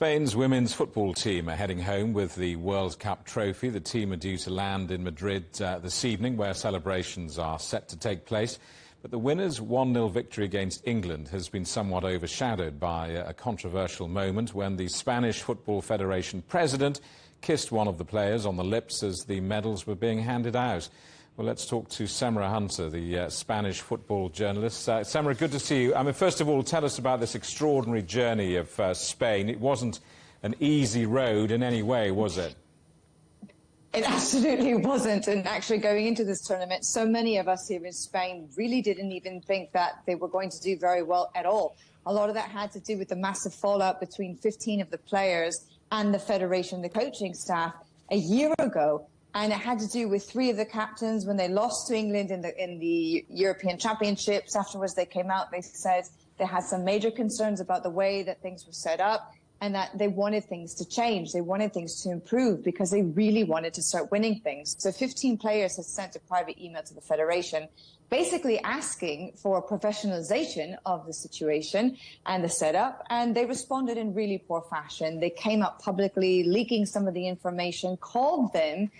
Spain's women's football team are heading home with the World Cup trophy. The team are due to land in Madrid this evening, where celebrations are set to take place. But the winners' 1-0 victory against England has been somewhat overshadowed by a controversial moment when the Spanish Football Federation president kissed one of the players on the lips as the medals were being handed out. Well, let's talk to Semra Hunter, the Spanish football journalist. Semra, good to see you. I mean, first of all, tell us about this extraordinary journey of Spain. It wasn't an easy road in any way, was it? It absolutely wasn't. And actually going into this tournament, so many of us here in Spain really didn't even think that they were going to do very well at all. A lot of that had to do with the massive fallout between 15 of the players and the federation, the coaching staff, a year ago. And it had to do with 3 of the captains when they lost to England in the European Championships. Afterwards, they came out, they said they had some major concerns about the way that things were set up and that they wanted things to change. They wanted things to improve because they really wanted to start winning things. So 15 players had sent a private email to the federation basically asking for professionalization of the situation and the setup, and they responded in really poor fashion. They came out publicly, leaking some of the information, called them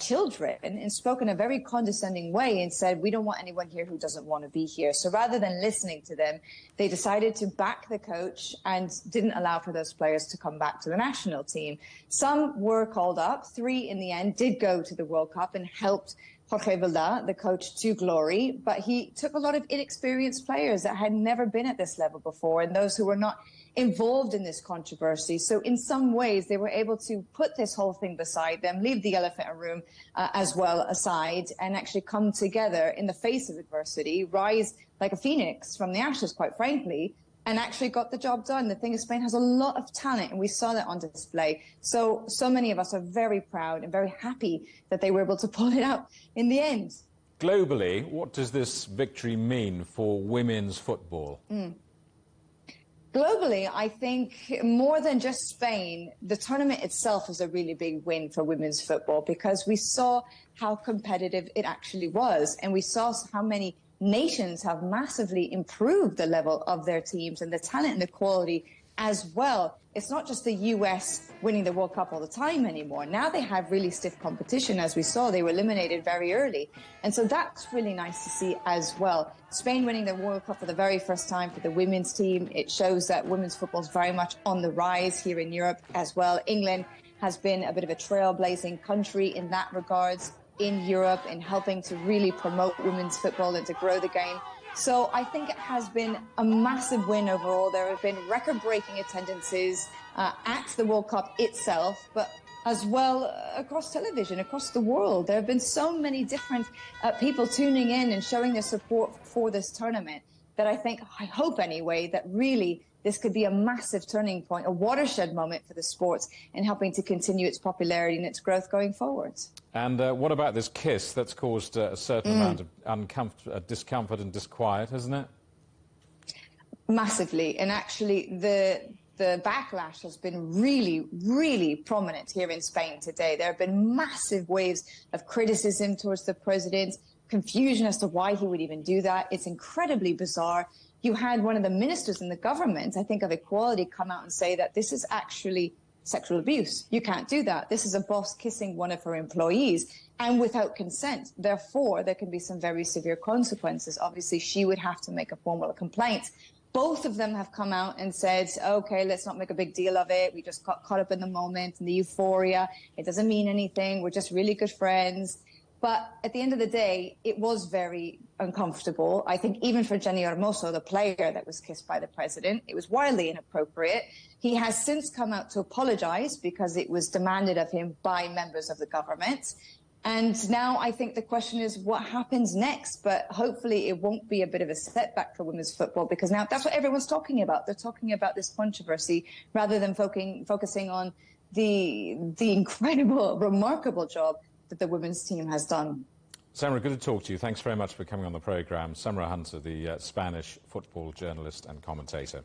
children and spoke in a very condescending way and said, we don't want anyone here who doesn't want to be here. So rather than listening to them, they decided to back the coach and didn't allow for those players to come back to the national team. Some were called up. 3 in the end did go to the World Cup and helped Jorge Vilda, the coach, to glory, but he took a lot of inexperienced players that had never been at this level before and those who were not involved in this controversy. So in some ways, they were able to put this whole thing beside them, leave the elephant in the room as well aside, and actually come together in the face of adversity, rise like a phoenix from the ashes, quite frankly, and actually got the job done. The thing is, Spain has a lot of talent, and we saw that on display. So many of us are very proud and very happy that they were able to pull it out in the end. Globally, what does this victory mean for women's football? Globally, I think more than just Spain, the tournament itself is a really big win for women's football because we saw how competitive it actually was, and we saw how many nations have massively improved the level of their teams and the talent and the quality as well. It's not just the US winning the World Cup all the time anymore. Now they have really stiff competition. As we saw, they were eliminated very early. And so that's really nice to see as well. Spain winning the World Cup for the very first time for the women's team. It shows that women's football is very much on the rise here in Europe as well. England has been a bit of a trailblazing country in that regards in Europe in helping to really promote women's football and to grow the game. So I think it has been a massive win overall. There have been record-breaking attendances at the World Cup itself, but as well across television, across the world. There have been so many different people tuning in and showing their support for this tournament that I hope anyway, that really this could be a massive turning point, a watershed moment for the sport in helping to continue its popularity and its growth going forward. And what about this kiss? That's caused a certain amount of discomfort and disquiet, hasn't it? Massively. And actually, the backlash has been really, really prominent here in Spain today. There have been massive waves of criticism towards the president, confusion as to why he would even do that. It's incredibly bizarre. You had one of the ministers in the government, I think of equality, come out and say that this is actually sexual abuse. You can't do that. This is a boss kissing one of her employees and without consent. Therefore, there can be some very severe consequences. Obviously, she would have to make a formal complaint. Both of them have come out and said, okay, let's not make a big deal of it. We just got caught up in the moment and the euphoria. It doesn't mean anything. We're just really good friends. But at the end of the day, it was very uncomfortable. I think even for Jenny Hermoso, the player that was kissed by the president, it was wildly inappropriate. He has since come out to apologize because it was demanded of him by members of the government. And now I think the question is what happens next? But hopefully it won't be a bit of a setback for women's football because now that's what everyone's talking about. They're talking about this controversy rather than focusing on the incredible, remarkable job that the women's team has done. Semra, good to talk to you. Thanks very much for coming on the programme. Semra Hunter, the Spanish football journalist and commentator.